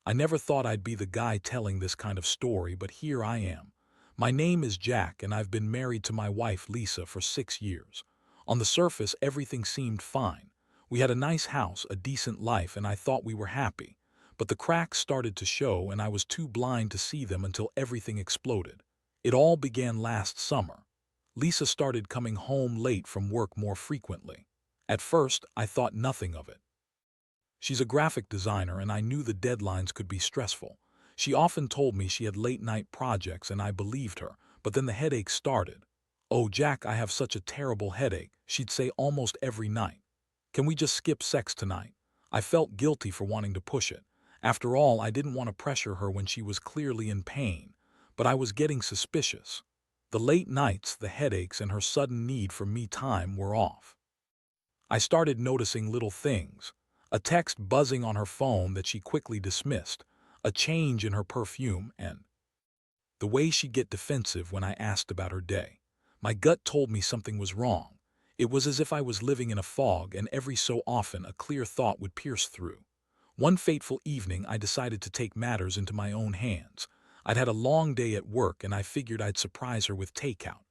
I never thought I'd be the guy telling this kind of story, but here I am. My name is Jack, and I've been married to my wife Lisa for 6 years. On the surface, everything seemed fine. We had a nice house, a decent life, and I thought we were happy. But the cracks started to show, and I was too blind to see them until everything exploded. It all began last summer. Lisa started coming home late from work more frequently. At first, I thought nothing of it. She's a graphic designer, and I knew the deadlines could be stressful. She often told me she had late-night projects, and I believed her, but then the headache started. "Oh, Jack, I have such a terrible headache," she'd say almost every night. "Can we just skip sex tonight?" I felt guilty for wanting to push it. After all, I didn't want to pressure her when she was clearly in pain, but I was getting suspicious. The late nights, the headaches, and her sudden need for me time were off. I started noticing little things. A text buzzing on her phone that she quickly dismissed, a change in her perfume, and the way she'd get defensive when I asked about her day. My gut told me something was wrong. It was as if I was living in a fog, and every so often a clear thought would pierce through. One fateful evening, I decided to take matters into my own hands. I'd had a long day at work, and I figured I'd surprise her with takeout.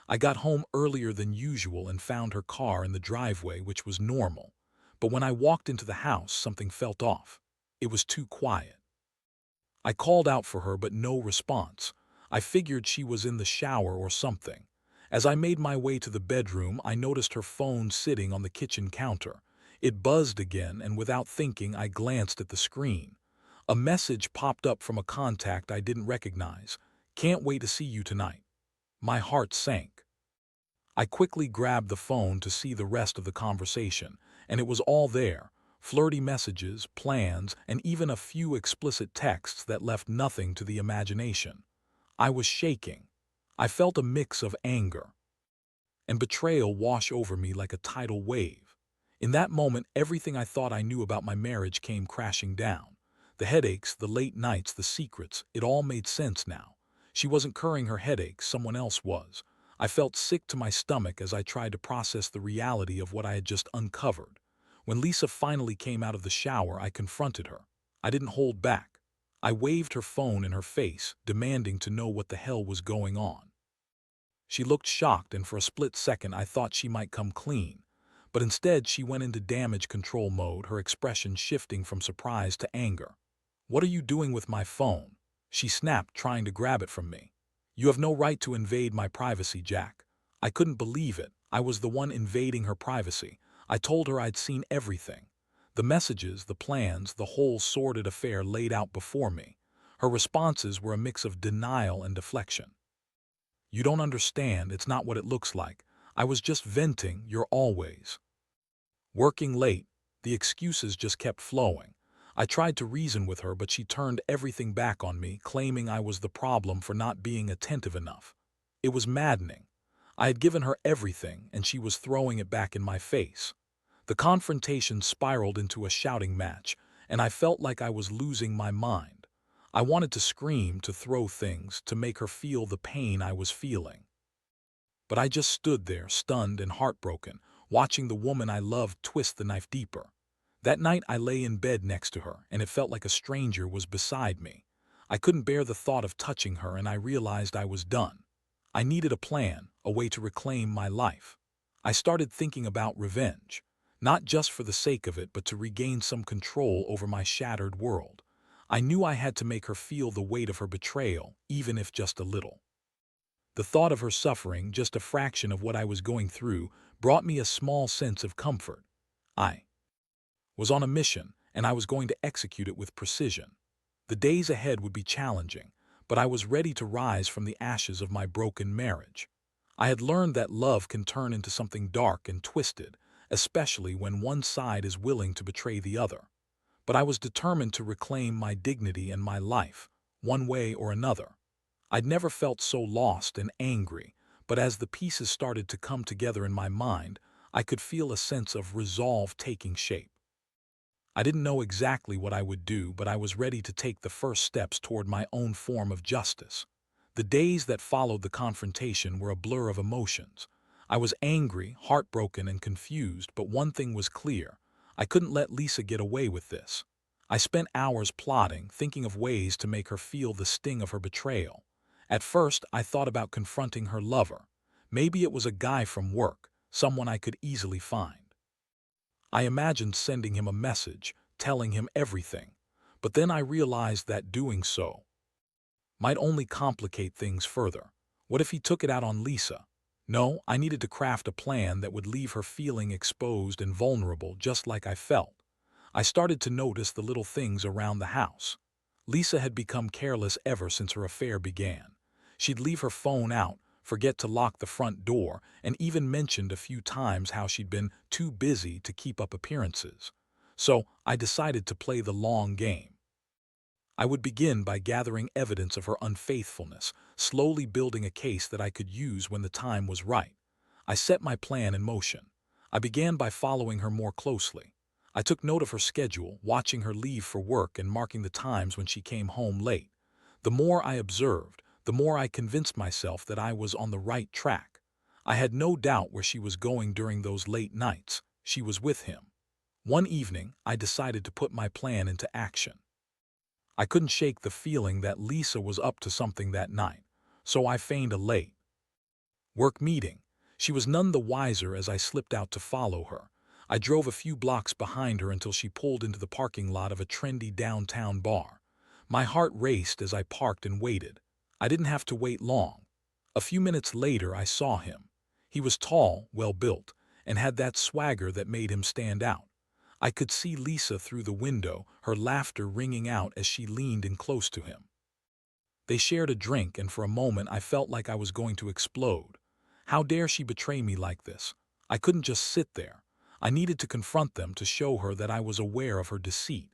I got home earlier than usual and found her car in the driveway, which was normal. But when I walked into the house, something felt off. It was too quiet. I called out for her, but no response. I figured she was in the shower or something. As I made my way to the bedroom, I noticed her phone sitting on the kitchen counter. It buzzed again, and without thinking, I glanced at the screen. A message popped up from a contact I didn't recognize. "Can't wait to see you tonight." My heart sank. I quickly grabbed the phone to see the rest of the conversation, and it was all there: flirty messages, plans, and even a few explicit texts that left nothing to the imagination. I was shaking. I felt a mix of anger and betrayal wash over me like a tidal wave. In that moment, everything I thought I knew about my marriage came crashing down. The headaches, the late nights, the secrets, it all made sense now. She wasn't curing her headaches, someone else was. I felt sick to my stomach as I tried to process the reality of what I had just uncovered. When Lisa finally came out of the shower, I confronted her. I didn't hold back. I waved her phone in her face, demanding to know what the hell was going on. She looked shocked, and for a split second I thought she might come clean. But instead she went into damage control mode, her expression shifting from surprise to anger. "What are you doing with my phone?" she snapped, trying to grab it from me. "You have no right to invade my privacy, Jack." I couldn't believe it. I was the one invading her privacy. I told her I'd seen everything. The messages, the plans, the whole sordid affair laid out before me. Her responses were a mix of denial and deflection. "You don't understand, it's not what it looks like. I was just venting, you're always working late." The excuses just kept flowing. I tried to reason with her, but she turned everything back on me, claiming I was the problem for not being attentive enough. It was maddening. I had given her everything, and she was throwing it back in my face. The confrontation spiraled into a shouting match, and I felt like I was losing my mind. I wanted to scream, to throw things, to make her feel the pain I was feeling. But I just stood there, stunned and heartbroken, watching the woman I loved twist the knife deeper. That night I lay in bed next to her, and it felt like a stranger was beside me. I couldn't bear the thought of touching her, and I realized I was done. I needed a plan, a way to reclaim my life. I started thinking about revenge, not just for the sake of it, but to regain some control over my shattered world. I knew I had to make her feel the weight of her betrayal, even if just a little. The thought of her suffering, just a fraction of what I was going through, brought me a small sense of comfort. I was on a mission, and I was going to execute it with precision. The days ahead would be challenging, but I was ready to rise from the ashes of my broken marriage. I had learned that love can turn into something dark and twisted, especially when one side is willing to betray the other. But I was determined to reclaim my dignity and my life, one way or another. I'd never felt so lost and angry, but as the pieces started to come together in my mind, I could feel a sense of resolve taking shape. I didn't know exactly what I would do, but I was ready to take the first steps toward my own form of justice. The days that followed the confrontation were a blur of emotions. I was angry, heartbroken, and confused, but one thing was clear: I couldn't let Lisa get away with this. I spent hours plotting, thinking of ways to make her feel the sting of her betrayal. At first, I thought about confronting her lover. Maybe it was a guy from work, someone I could easily find. I imagined sending him a message, telling him everything. But then I realized that doing so might only complicate things further. What if he took it out on Lisa? No, I needed to craft a plan that would leave her feeling exposed and vulnerable just like I felt. I started to notice the little things around the house. Lisa had become careless ever since her affair began. She'd leave her phone out, forget to lock the front door, and even mentioned a few times how she'd been too busy to keep up appearances. So I decided to play the long game. I would begin by gathering evidence of her unfaithfulness, slowly building a case that I could use when the time was right. I set my plan in motion. I began by following her more closely. I took note of her schedule, watching her leave for work and marking the times when she came home late. The more I observed, the more I convinced myself that I was on the right track. I had no doubt where she was going during those late nights. She was with him. One evening, I decided to put my plan into action. I couldn't shake the feeling that Lisa was up to something that night, so I feigned a late work meeting. She was none the wiser as I slipped out to follow her. I drove a few blocks behind her until she pulled into the parking lot of a trendy downtown bar. My heart raced as I parked and waited. I didn't have to wait long. A few minutes later, I saw him. He was tall, well-built, and had that swagger that made him stand out. I could see Lisa through the window, her laughter ringing out as she leaned in close to him. They shared a drink, and for a moment I felt like I was going to explode. How dare she betray me like this? I couldn't just sit there. I needed to confront them to show her that I was aware of her deceit.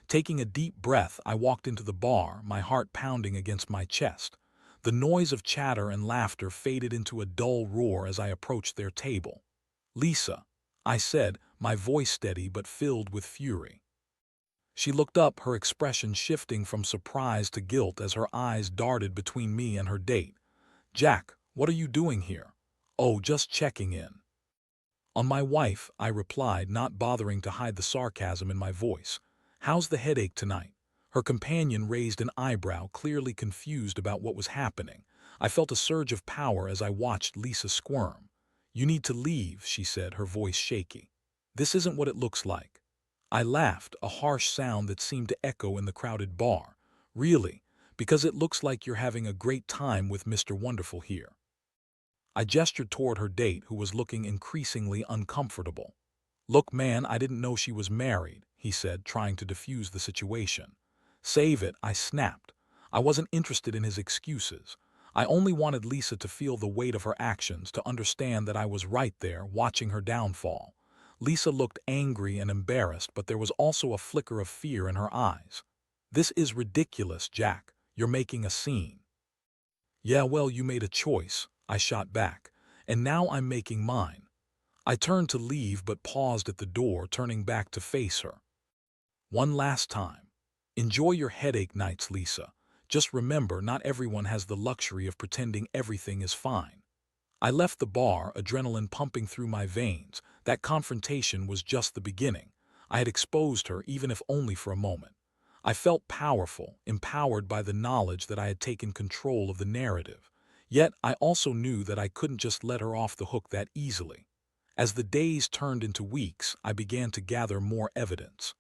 Taking a deep breath, I walked into the bar, my heart pounding against my chest. The noise of chatter and laughter faded into a dull roar as I approached their table. "Lisa," I said, my voice steady but filled with fury. She looked up, her expression shifting from surprise to guilt as her eyes darted between me and her date. "Jack, what are you doing here?" "Oh, just checking in on my wife," I replied, not bothering to hide the sarcasm in my voice. "How's the headache tonight?" Her companion raised an eyebrow, clearly confused about what was happening. I felt a surge of power as I watched Lisa squirm. "You need to leave," she said, her voice shaky. "This isn't what it looks like." I laughed, a harsh sound that seemed to echo in the crowded bar. "Really? Because it looks like you're having a great time with Mr. Wonderful here." I gestured toward her date, who was looking increasingly uncomfortable. "Look, man, I didn't know she was married," he said, trying to defuse the situation. "Save it," I snapped. I wasn't interested in his excuses. I only wanted Lisa to feel the weight of her actions, to understand that I was right there, watching her downfall. Lisa looked angry and embarrassed, but there was also a flicker of fear in her eyes. "This is ridiculous, Jack. You're making a scene." "Yeah, well, you made a choice," I shot back, "and now I'm making mine." I turned to leave but paused at the door, turning back to face her. "One last time. Enjoy your headache nights, Lisa. Just remember, not everyone has the luxury of pretending everything is fine." I left the bar, adrenaline pumping through my veins. That confrontation was just the beginning. I had exposed her, even if only for a moment. I felt powerful, empowered by the knowledge that I had taken control of the narrative. Yet I also knew that I couldn't just let her off the hook that easily. As the days turned into weeks, I began to gather more evidence.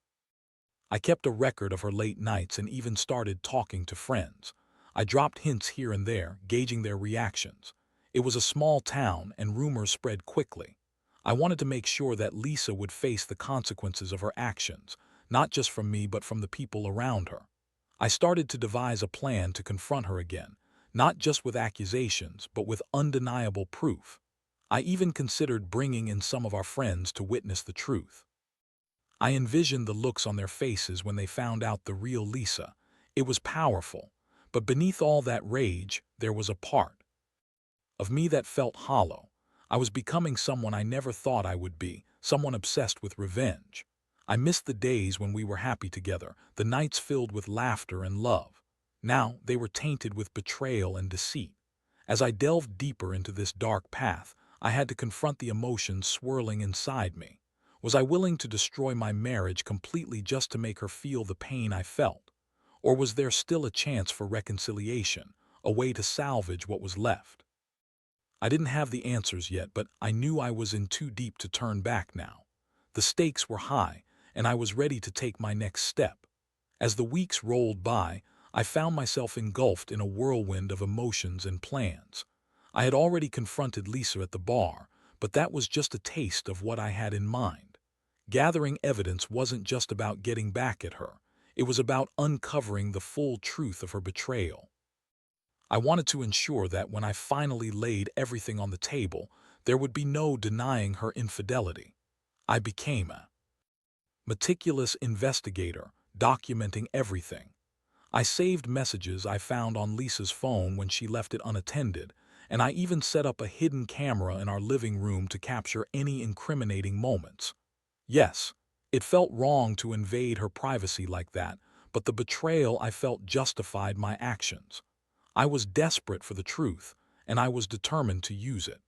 I kept a record of her late nights and even started talking to friends. I dropped hints here and there, gauging their reactions. It was a small town, and rumors spread quickly. I wanted to make sure that Lisa would face the consequences of her actions, not just from me but from the people around her. I started to devise a plan to confront her again, not just with accusations, but with undeniable proof. I even considered bringing in some of our friends to witness the truth. I envisioned the looks on their faces when they found out the real Lisa. It was powerful, but beneath all that rage, there was a part of me that felt hollow. I was becoming someone I never thought I would be, someone obsessed with revenge. I missed the days when we were happy together, the nights filled with laughter and love. Now they were tainted with betrayal and deceit. As I delved deeper into this dark path, I had to confront the emotions swirling inside me. Was I willing to destroy my marriage completely just to make her feel the pain I felt? Or was there still a chance for reconciliation, a way to salvage what was left? I didn't have the answers yet, but I knew I was in too deep to turn back now. The stakes were high, and I was ready to take my next step. As the weeks rolled by, I found myself engulfed in a whirlwind of emotions and plans. I had already confronted Lisa at the bar, but that was just a taste of what I had in mind. Gathering evidence wasn't just about getting back at her. It was about uncovering the full truth of her betrayal. I wanted to ensure that when I finally laid everything on the table, there would be no denying her infidelity. I became a meticulous investigator, documenting everything. I saved messages I found on Lisa's phone when she left it unattended, and I even set up a hidden camera in our living room to capture any incriminating moments. Yes, it felt wrong to invade her privacy like that, but the betrayal I felt justified my actions. I was desperate for the truth, and I was determined to use it.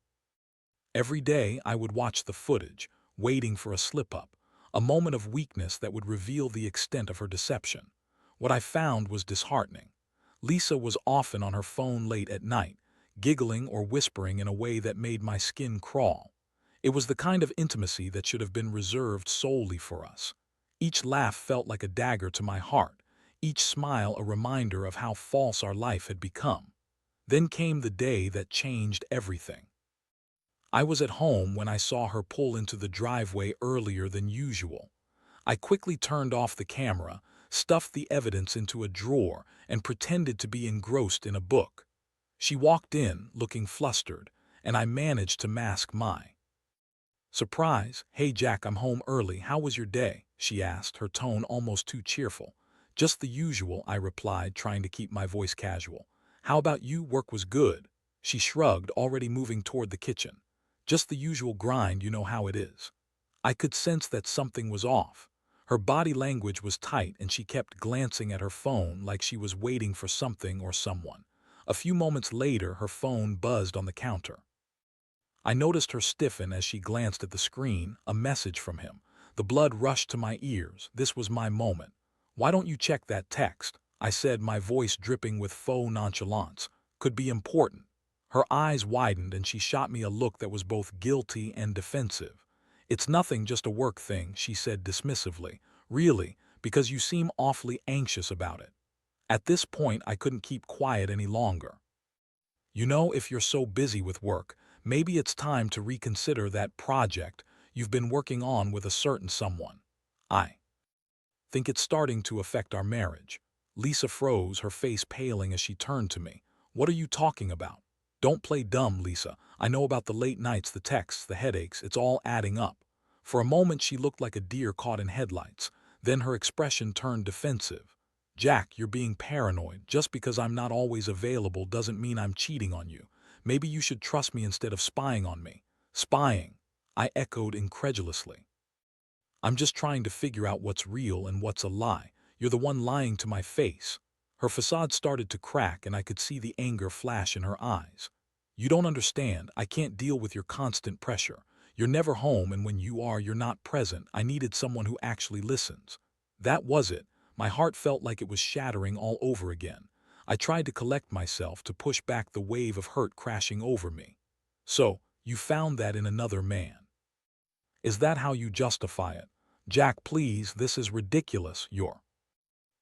Every day I would watch the footage, waiting for a slip-up, a moment of weakness that would reveal the extent of her deception. What I found was disheartening. Lisa was often on her phone late at night, giggling or whispering in a way that made my skin crawl. It was the kind of intimacy that should have been reserved solely for us. Each laugh felt like a dagger to my heart, each smile a reminder of how false our life had become. Then came the day that changed everything. I was at home when I saw her pull into the driveway earlier than usual. I quickly turned off the camera, stuffed the evidence into a drawer, and pretended to be engrossed in a book. She walked in, looking flustered, and I managed to mask my surprise. "Hey Jack, I'm home early. How was your day?" she asked, her tone almost too cheerful. "Just the usual," I replied, trying to keep my voice casual. "How about you? Work was good." She shrugged, already moving toward the kitchen. "Just the usual grind, you know how it is." I could sense that something was off. Her body language was tight and she kept glancing at her phone like she was waiting for something or someone. A few moments later, her phone buzzed on the counter. I noticed her stiffen as she glanced at the screen, a message from him. The blood rushed to my ears. This was my moment. "Why don't you check that text?" I said, my voice dripping with faux nonchalance. "Could be important." Her eyes widened and she shot me a look that was both guilty and defensive. "It's nothing, just a work thing," she said dismissively. "Really, because you seem awfully anxious about it." At this point, I couldn't keep quiet any longer. "You know, if you're so busy with work, maybe it's time to reconsider that project you've been working on with a certain someone. I think it's starting to affect our marriage." Lisa froze, her face paling as she turned to me. "What are you talking about?" "Don't play dumb, Lisa. I know about the late nights, the texts, the headaches. It's all adding up." For a moment she looked like a deer caught in headlights. Then her expression turned defensive. "Jack, you're being paranoid. Just because I'm not always available doesn't mean I'm cheating on you. Maybe you should trust me instead of spying on me." "Spying?" I echoed incredulously. "I'm just trying to figure out what's real and what's a lie. You're the one lying to my face." Her facade started to crack and I could see the anger flash in her eyes. "You don't understand. I can't deal with your constant pressure. You're never home, and when you are, you're not present. I needed someone who actually listens." That was it. My heart felt like it was shattering all over again. I tried to collect myself, to push back the wave of hurt crashing over me. "So, you found that in another man? Is that how you justify it?" "Jack, please, this is ridiculous. You're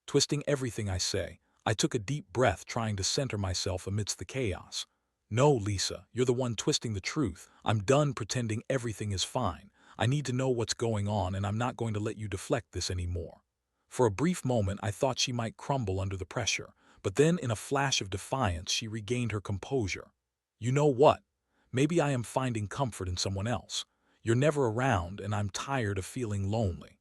twisting everything I say." I took a deep breath, trying to center myself amidst the chaos. "No, Lisa, you're the one twisting the truth. I'm done pretending everything is fine. I need to know what's going on, and I'm not going to let you deflect this anymore." For a brief moment, I thought she might crumble under the pressure, but then in a flash of defiance, she regained her composure. "You know what? Maybe I am finding comfort in someone else. You're never around, and I'm tired of feeling lonely."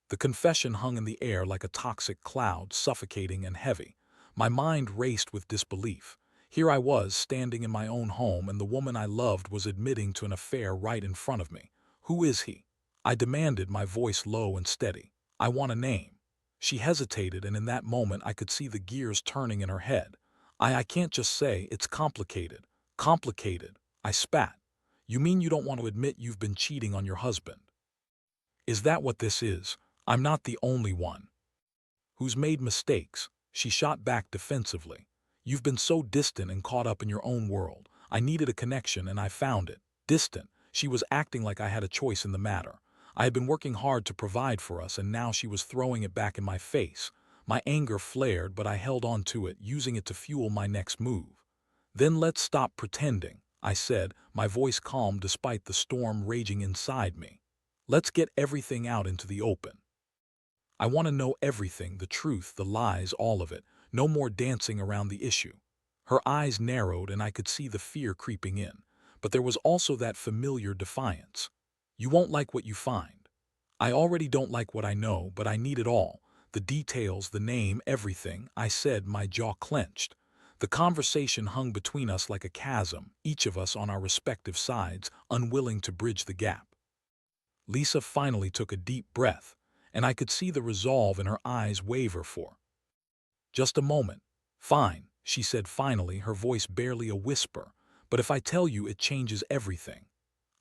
The confession hung in the air like a toxic cloud, suffocating and heavy. My mind raced with disbelief. Here I was, standing in my own home, and the woman I loved was admitting to an affair right in front of me. "Who is he?" I demanded, my voice low and steady. "I want a name." She hesitated, and in that moment I could see the gears turning in her head. I can't just say. It's complicated." "Complicated?" I spat. "You mean you don't want to admit you've been cheating on your husband?" Is that what this is? I'm not the only one who's made mistakes, she shot back defensively. You've been so distant and caught up in your own world. I needed a connection and I found it. Distant. She was acting like I had a choice in the matter. I had been working hard to provide for us and now she was throwing it back in my face. My anger flared, but I held on to it, using it to fuel my next move. Then let's stop pretending, I said, my voice calm despite the storm raging inside me. Let's get everything out into the open. I want to know everything, the truth, the lies, all of it. No more dancing around the issue. Her eyes narrowed and I could see the fear creeping in. But there was also that familiar defiance. You won't like what you find. I already don't like what I know, but I need it all. The details, the name, everything, I said, my jaw clenched. The conversation hung between us like a chasm, each of us on our respective sides, unwilling to bridge the gap. Lisa finally took a deep breath, and I could see the resolve in her eyes waver for just a moment. Fine, she said finally, her voice barely a whisper, but if I tell you, it changes everything.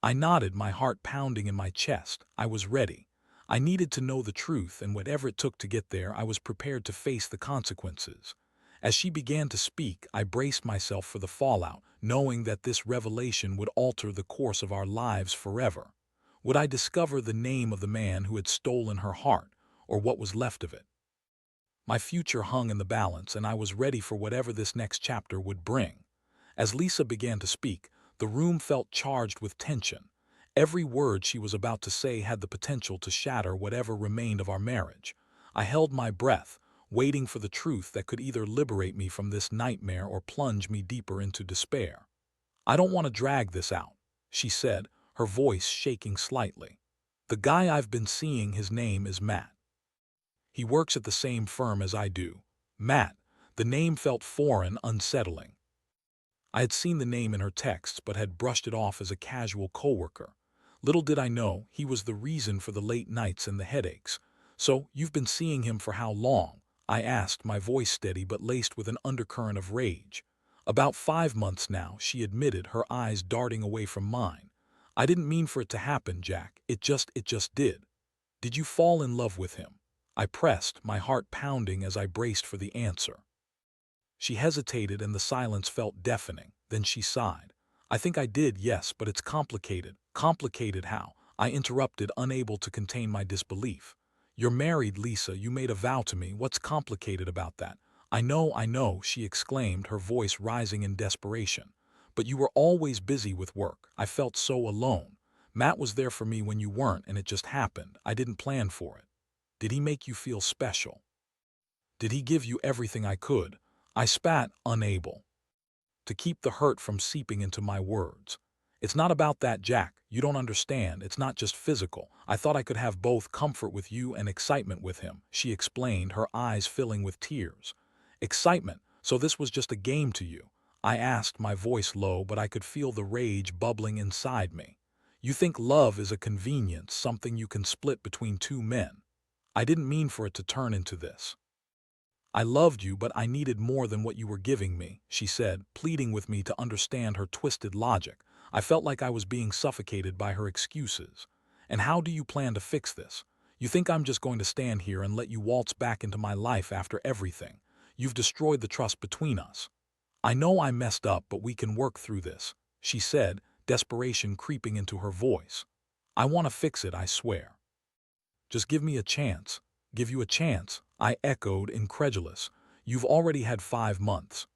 I nodded, my heart pounding in my chest. I was ready. I needed to know the truth, and whatever it took to get there, I was prepared to face the consequences. As she began to speak, I braced myself for the fallout, knowing that this revelation would alter the course of our lives forever. Would I discover the name of the man who had stolen her heart, or what was left of it? My future hung in the balance, and I was ready for whatever this next chapter would bring. As Lisa began to speak, the room felt charged with tension. Every word she was about to say had the potential to shatter whatever remained of our marriage. I held my breath, waiting for the truth that could either liberate me from this nightmare or plunge me deeper into despair. I don't want to drag this out, she said, her voice shaking slightly. The guy I've been seeing, his name is Matt. He works at the same firm as I do. Matt. The name felt foreign, unsettling. I had seen the name in her texts but had brushed it off as a casual coworker. Little did I know he was the reason for the late nights and the headaches. So, you've been seeing him for how long? I asked, my voice steady but laced with an undercurrent of rage. About 5 months now, she admitted, her eyes darting away from mine. I didn't mean for it to happen, Jack. It just did. Did you fall in love with him? I pressed, my heart pounding as I braced for the answer. She hesitated and the silence felt deafening. Then she sighed. I think I did, yes, but it's complicated. Complicated how? I interrupted, unable to contain my disbelief. You're married, Lisa. You made a vow to me. What's complicated about that? I know, she exclaimed, her voice rising in desperation. But you were always busy with work. I felt so alone. Matt was there for me when you weren't, and it just happened. I didn't plan for it. Did he make you feel special? Did he give you everything I could? I spat, unable to keep the hurt from seeping into my words. It's not about that, Jack. You don't understand. It's not just physical. I thought I could have both comfort with you and excitement with him, she explained, her eyes filling with tears. Excitement? So this was just a game to you? I asked, my voice low, but I could feel the rage bubbling inside me. You think love is a convenience, something you can split between two men? I didn't mean for it to turn into this. I loved you, but I needed more than what you were giving me, she said, pleading with me to understand her twisted logic. I felt like I was being suffocated by her excuses. And how do you plan to fix this? You think I'm just going to stand here and let you waltz back into my life after everything? You've destroyed the trust between us. I know I messed up, but we can work through this, she said, desperation creeping into her voice. I want to fix it, I swear. Just give me a chance. Give you a chance, I echoed, incredulous. You've already had 5 months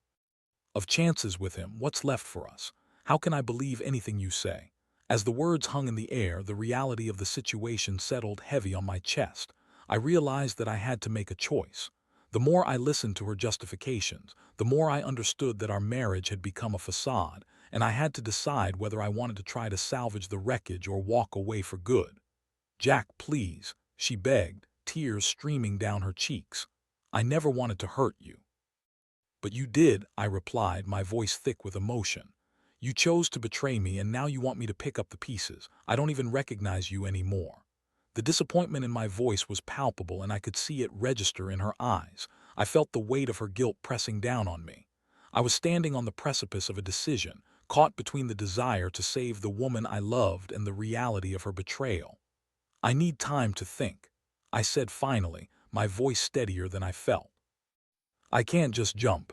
of chances with him. What's left for us? How can I believe anything you say? As the words hung in the air, the reality of the situation settled heavy on my chest. I realized that I had to make a choice. The more I listened to her justifications, the more I understood that our marriage had become a facade, and I had to decide whether I wanted to try to salvage the wreckage or walk away for good. Jack, please, she begged, tears streaming down her cheeks. I never wanted to hurt you. But you did, I replied, my voice thick with emotion. You chose to betray me, and now you want me to pick up the pieces. I don't even recognize you anymore. The disappointment in my voice was palpable, and I could see it register in her eyes. I felt the weight of her guilt pressing down on me. I was standing on the precipice of a decision, caught between the desire to save the woman I loved and the reality of her betrayal. I need time to think, I said finally, my voice steadier than I felt. I can't just jump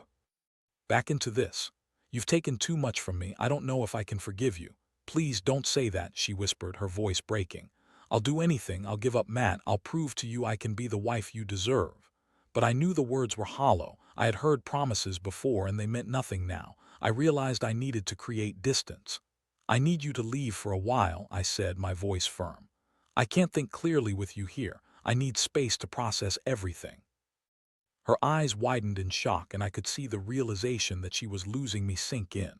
back into this. You've taken too much from me. I don't know if I can forgive you. Please don't say that, she whispered, her voice breaking. I'll do anything. I'll give up Matt. I'll prove to you I can be the wife you deserve. But I knew the words were hollow. I had heard promises before and they meant nothing now. I realized I needed to create distance. I need you to leave for a while, I said, my voice firm. I can't think clearly with you here. I need space to process everything. Her eyes widened in shock, and I could see the realization that she was losing me sink in.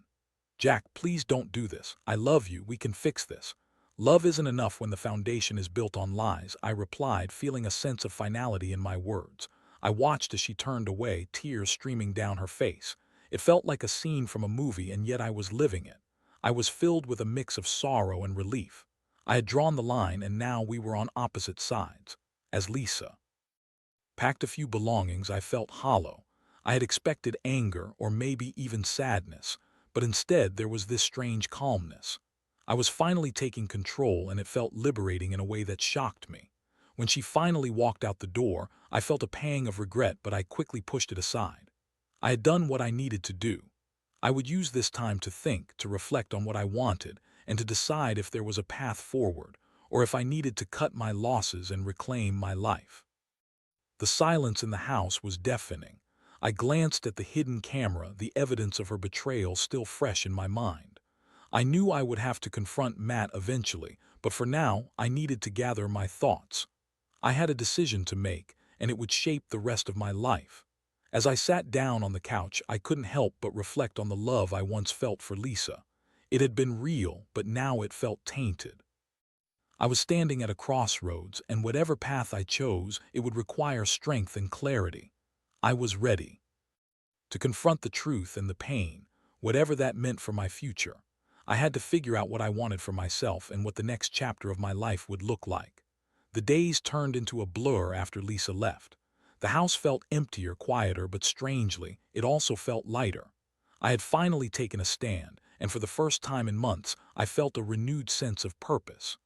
Jack, please don't do this. I love you. We can fix this. Love isn't enough when the foundation is built on lies, I replied, feeling a sense of finality in my words. I watched as she turned away, tears streaming down her face. It felt like a scene from a movie, and yet I was living it. I was filled with a mix of sorrow and relief. I had drawn the line, and now we were on opposite sides. As Lisa packed a few belongings, I felt hollow. I had expected anger or maybe even sadness, but instead there was this strange calmness. I was finally taking control, and it felt liberating in a way that shocked me. When she finally walked out the door, I felt a pang of regret, but I quickly pushed it aside. I had done what I needed to do. I would use this time to think, to reflect on what I wanted, and to decide if there was a path forward, or if I needed to cut my losses and reclaim my life. The silence in the house was deafening. I glanced at the hidden camera, the evidence of her betrayal still fresh in my mind. I knew I would have to confront Matt eventually, but for now, I needed to gather my thoughts. I had a decision to make, and it would shape the rest of my life. As I sat down on the couch, I couldn't help but reflect on the love I once felt for Lisa. It had been real, but now it felt tainted. I was standing at a crossroads, and whatever path I chose, it would require strength and clarity. I was ready to confront the truth and the pain, whatever that meant for my future. I had to figure out what I wanted for myself and what the next chapter of my life would look like. The days turned into a blur after Lisa left. The house felt emptier, quieter, but strangely, it also felt lighter. I had finally taken a stand, and for the first time in months, I felt a renewed sense of purpose.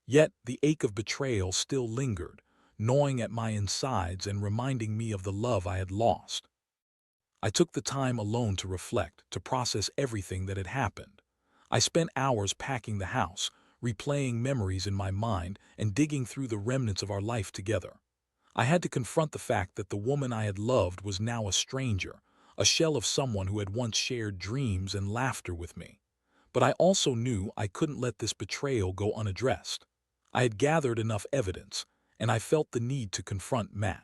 Yet the ache of betrayal still lingered, gnawing at my insides and reminding me of the love I had lost. I took the time alone to reflect, to process everything that had happened. I spent hours packing the house, replaying memories in my mind, and digging through the remnants of our life together. I had to confront the fact that the woman I had loved was now a stranger, a shell of someone who had once shared dreams and laughter with me. But I also knew I couldn't let this betrayal go unaddressed. I had gathered enough evidence, and I felt the need to confront Matt.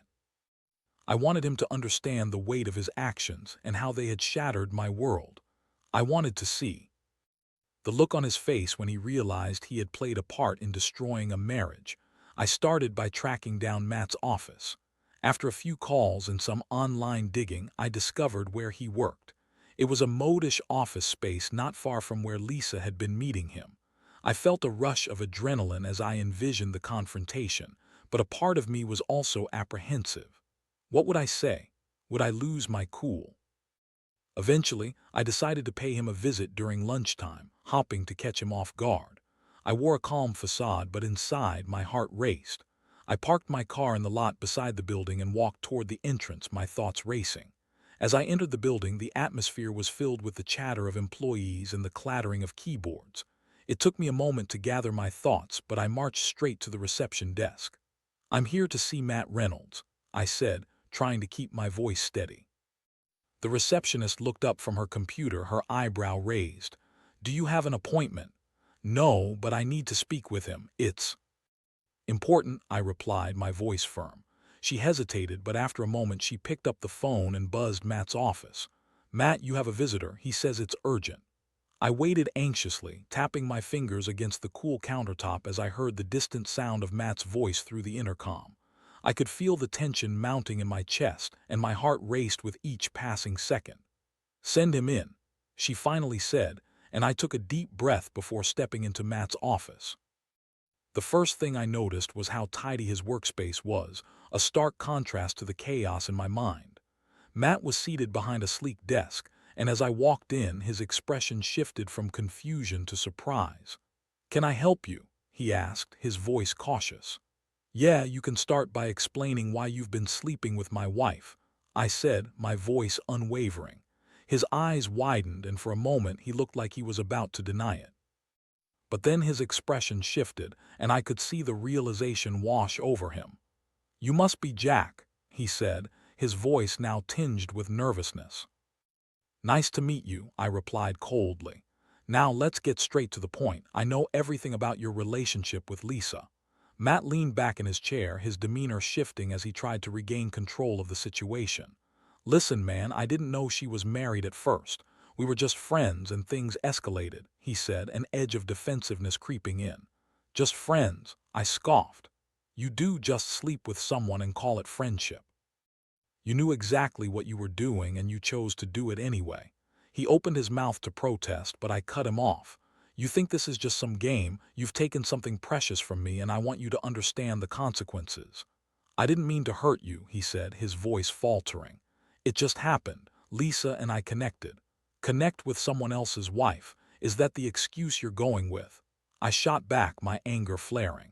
I wanted him to understand the weight of his actions and how they had shattered my world. I wanted to see the look on his face when he realized he had played a part in destroying a marriage. I started by tracking down Matt's office. After a few calls and some online digging, I discovered where he worked. It was a modish office space not far from where Lisa had been meeting him. I felt a rush of adrenaline as I envisioned the confrontation, but a part of me was also apprehensive. What would I say? Would I lose my cool? Eventually, I decided to pay him a visit during lunchtime, hoping to catch him off guard. I wore a calm facade, but inside my heart raced. I parked my car in the lot beside the building and walked toward the entrance, my thoughts racing. As I entered the building, the atmosphere was filled with the chatter of employees and the clattering of keyboards. It took me a moment to gather my thoughts, but I marched straight to the reception desk. "I'm here to see Matt Reynolds," I said, trying to keep my voice steady. The receptionist looked up from her computer, her eyebrow raised. "Do you have an appointment?" "No, but I need to speak with him. It's important," I replied, my voice firm. She hesitated, but after a moment she picked up the phone and buzzed Matt's office. "Matt, you have a visitor. He says it's urgent." I waited anxiously, tapping my fingers against the cool countertop as I heard the distant sound of Matt's voice through the intercom. I could feel the tension mounting in my chest, and my heart raced with each passing second. "Send him in," she finally said, and I took a deep breath before stepping into Matt's office. The first thing I noticed was how tidy his workspace was, a stark contrast to the chaos in my mind. Matt was seated behind a sleek desk, and as I walked in, his expression shifted from confusion to surprise. "Can I help you?" he asked, his voice cautious. Yeah, you can start by explaining why you've been sleeping with my wife, I said, my voice unwavering. His eyes widened, and for a moment he looked like he was about to deny it. But then his expression shifted, and I could see the realization wash over him. You must be Jack, he said, his voice now tinged with nervousness. Nice to meet you, I replied coldly. Now let's get straight to the point. I know everything about your relationship with Lisa. Matt leaned back in his chair, his demeanor shifting as he tried to regain control of the situation. Listen, man, I didn't know she was married at first. We were just friends and things escalated, he said, an edge of defensiveness creeping in. Just friends, I scoffed. You do just sleep with someone and call it friendship. You knew exactly what you were doing and you chose to do it anyway. He opened his mouth to protest, but I cut him off. You think this is just some game? You've taken something precious from me and I want you to understand the consequences. I didn't mean to hurt you, he said, his voice faltering. It just happened. Lisa and I connected. Connect with someone else's wife. Is that the excuse you're going with? I shot back, my anger flaring.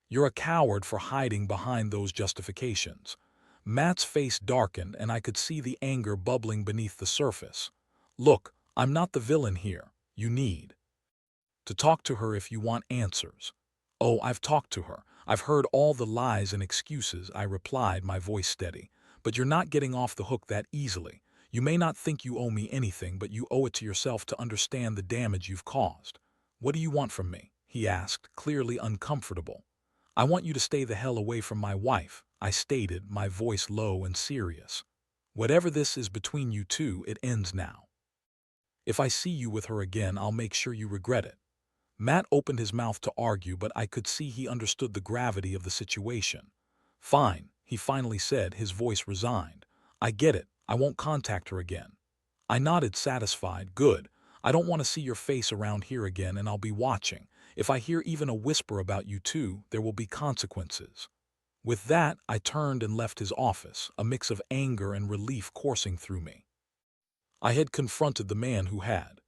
You're a coward for hiding behind those justifications. Matt's face darkened and I could see the anger bubbling beneath the surface. Look, I'm not the villain here. You need to talk to her if you want answers. Oh, I've talked to her. I've heard all the lies and excuses, I replied, my voice steady. But you're not getting off the hook that easily. You may not think you owe me anything, but you owe it to yourself to understand the damage you've caused. What do you want from me? He asked, clearly uncomfortable. I want you to stay the hell away from my wife, I stated, my voice low and serious. Whatever this is between you two, it ends now. If I see you with her again, I'll make sure you regret it. Matt opened his mouth to argue, but I could see he understood the gravity of the situation. Fine, he finally said, his voice resigned. I get it. I won't contact her again. I nodded, satisfied. Good. I don't want to see your face around here again, and I'll be watching. If I hear even a whisper about you two, there will be consequences. With that, I turned and left his office, a mix of anger and relief coursing through me. I had confronted the man who had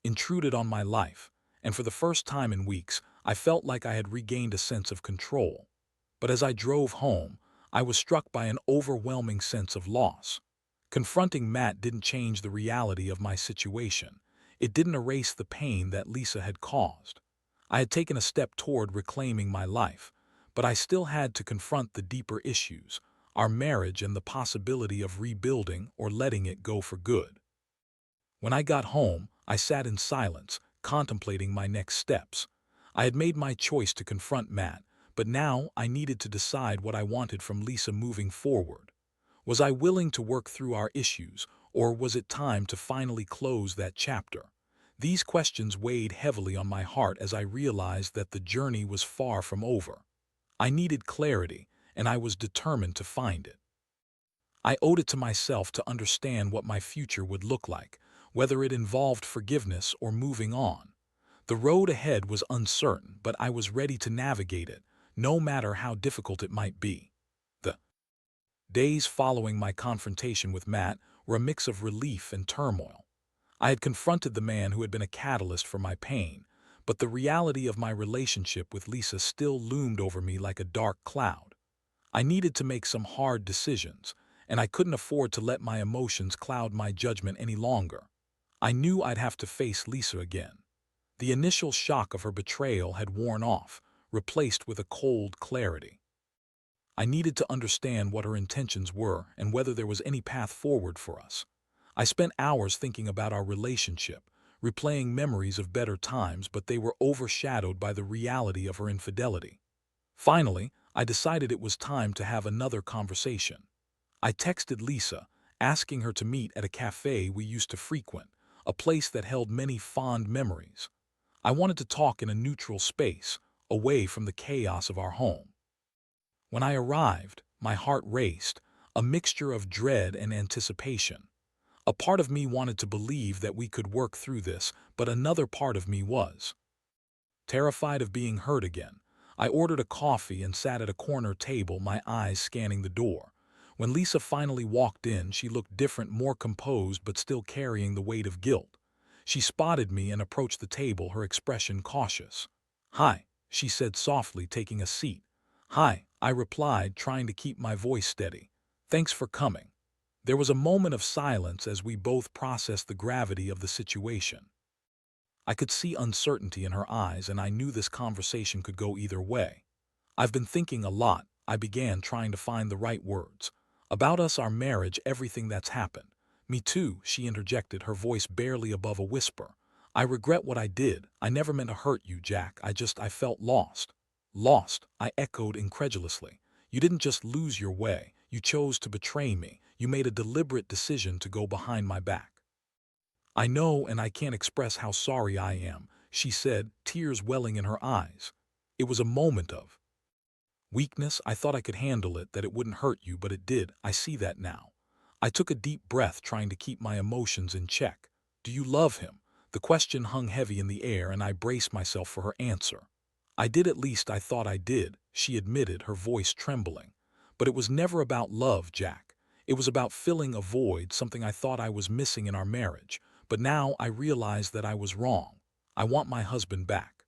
intruded on my life, and for the first time in weeks, I felt like I had regained a sense of control. But as I drove home, I was struck by an overwhelming sense of loss. Confronting Matt didn't change the reality of my situation. It didn't erase the pain that Lisa had caused. I had taken a step toward reclaiming my life, but I still had to confront the deeper issues, our marriage and the possibility of rebuilding or letting it go for good. When I got home, I sat in silence, contemplating my next steps. I had made my choice to confront Matt, but now I needed to decide what I wanted from Lisa moving forward. Was I willing to work through our issues, or was it time to finally close that chapter? These questions weighed heavily on my heart as I realized that the journey was far from over. I needed clarity, and I was determined to find it. I owed it to myself to understand what my future would look like, whether it involved forgiveness or moving on. The road ahead was uncertain, but I was ready to navigate it, no matter how difficult it might be. The days following my confrontation with Matt were a mix of relief and turmoil. I had confronted the man who had been a catalyst for my pain, but the reality of my relationship with Lisa still loomed over me like a dark cloud. I needed to make some hard decisions, and I couldn't afford to let my emotions cloud my judgment any longer. I knew I'd have to face Lisa again. The initial shock of her betrayal had worn off, replaced with a cold clarity. I needed to understand what her intentions were and whether there was any path forward for us. I spent hours thinking about our relationship, replaying memories of better times, but they were overshadowed by the reality of her infidelity. Finally, I decided it was time to have another conversation. I texted Lisa, asking her to meet at a cafe we used to frequent, a place that held many fond memories. I wanted to talk in a neutral space, away from the chaos of our home. When I arrived, my heart raced, a mixture of dread and anticipation. A part of me wanted to believe that we could work through this, but another part of me was terrified of being hurt again. I ordered a coffee and sat at a corner table, my eyes scanning the door. When Lisa finally walked in, she looked different, more composed, but still carrying the weight of guilt. She spotted me and approached the table, her expression cautious. "Hi," she said softly, taking a seat. "Hi," I replied, trying to keep my voice steady. "Thanks for coming." There was a moment of silence as we both processed the gravity of the situation. I could see uncertainty in her eyes, and I knew this conversation could go either way. "I've been thinking a lot," I began, trying to find the right words. "About us, our marriage, everything that's happened." "Me too," she interjected, her voice barely above a whisper. "I regret what I did. I never meant to hurt you, Jack. I felt lost." "Lost?" I echoed incredulously. "You didn't just lose your way. You chose to betray me. You made a deliberate decision to go behind my back." "I know, and I can't express how sorry I am," she said, tears welling in her eyes. "It was a moment of weakness. I thought I could handle it, that it wouldn't hurt you, but it did. I see that now." I took a deep breath, trying to keep my emotions in check. "Do you love him?" The question hung heavy in the air, and I braced myself for her answer. "I did, at least I thought I did," she admitted, her voice trembling. "But it was never about love, Jack. It was about filling a void, something I thought I was missing in our marriage. But now I realize that I was wrong. I want my husband back."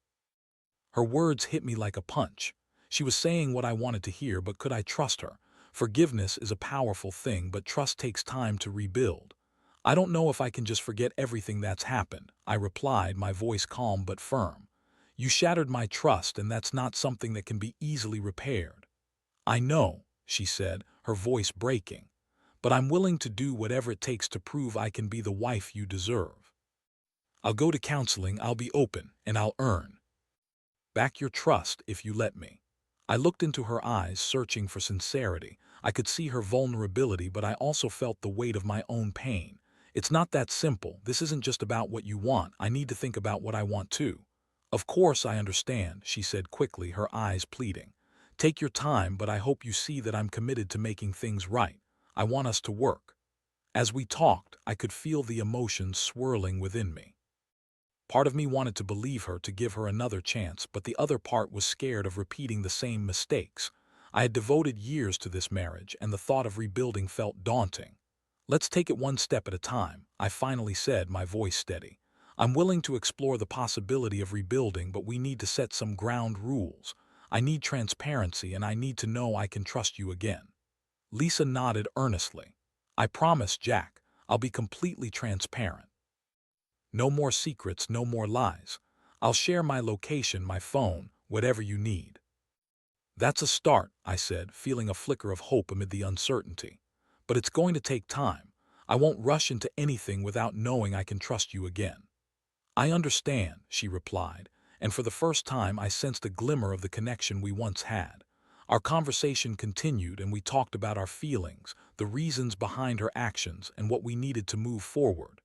Her words hit me like a punch. She was saying what I wanted to hear, but could I trust her? Forgiveness is a powerful thing, but trust takes time to rebuild. "I don't know if I can just forget everything that's happened," I replied, my voice calm but firm. "You shattered my trust, and that's not something that can be easily repaired." "I know," she said, her voice breaking. "But I'm willing to do whatever it takes to prove I can be the wife you deserve. I'll go to counseling, I'll be open, and I'll earn back your trust if you let me." I looked into her eyes, searching for sincerity. I could see her vulnerability, but I also felt the weight of my own pain. "It's not that simple. This isn't just about what you want. I need to think about what I want too." "Of course I understand," she said quickly, her eyes pleading. "Take your time, but I hope you see that I'm committed to making things right. I want us to work." As we talked, I could feel the emotions swirling within me. Part of me wanted to believe her, to give her another chance, but the other part was scared of repeating the same mistakes. I had devoted years to this marriage, and the thought of rebuilding felt daunting. "Let's take it one step at a time," I finally said, my voice steady. "I'm willing to explore the possibility of rebuilding, but we need to set some ground rules. I need transparency, and I need to know I can trust you again." Lisa nodded earnestly. "I promise, Jack. I'll be completely transparent. No more secrets, no more lies. I'll share my location, my phone, whatever you need." "That's a start," I said, feeling a flicker of hope amid the uncertainty. "But it's going to take time. I won't rush into anything without knowing I can trust you again." "I understand," she replied, and for the first time I sensed a glimmer of the connection we once had. Our conversation continued, and we talked about our feelings, the reasons behind her actions, and what we needed to move forward.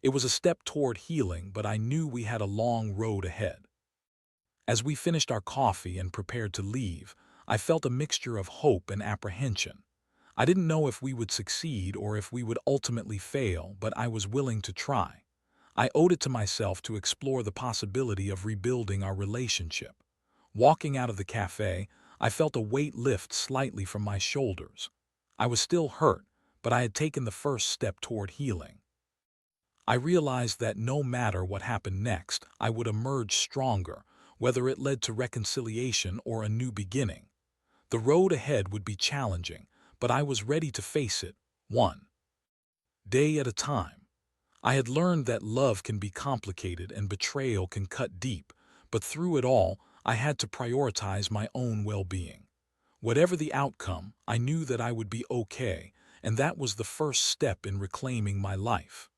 It was a step toward healing, but I knew we had a long road ahead. As we finished our coffee and prepared to leave, I felt a mixture of hope and apprehension. I didn't know if we would succeed or if we would ultimately fail, but I was willing to try. I owed it to myself to explore the possibility of rebuilding our relationship. Walking out of the cafe, I felt a weight lift slightly from my shoulders. I was still hurt, but I had taken the first step toward healing. I realized that no matter what happened next, I would emerge stronger, whether it led to reconciliation or a new beginning. The road ahead would be challenging, but I was ready to face it, one day at a time. I had learned that love can be complicated and betrayal can cut deep, but through it all, I had to prioritize my own well-being. Whatever the outcome, I knew that I would be okay, and that was the first step in reclaiming my life.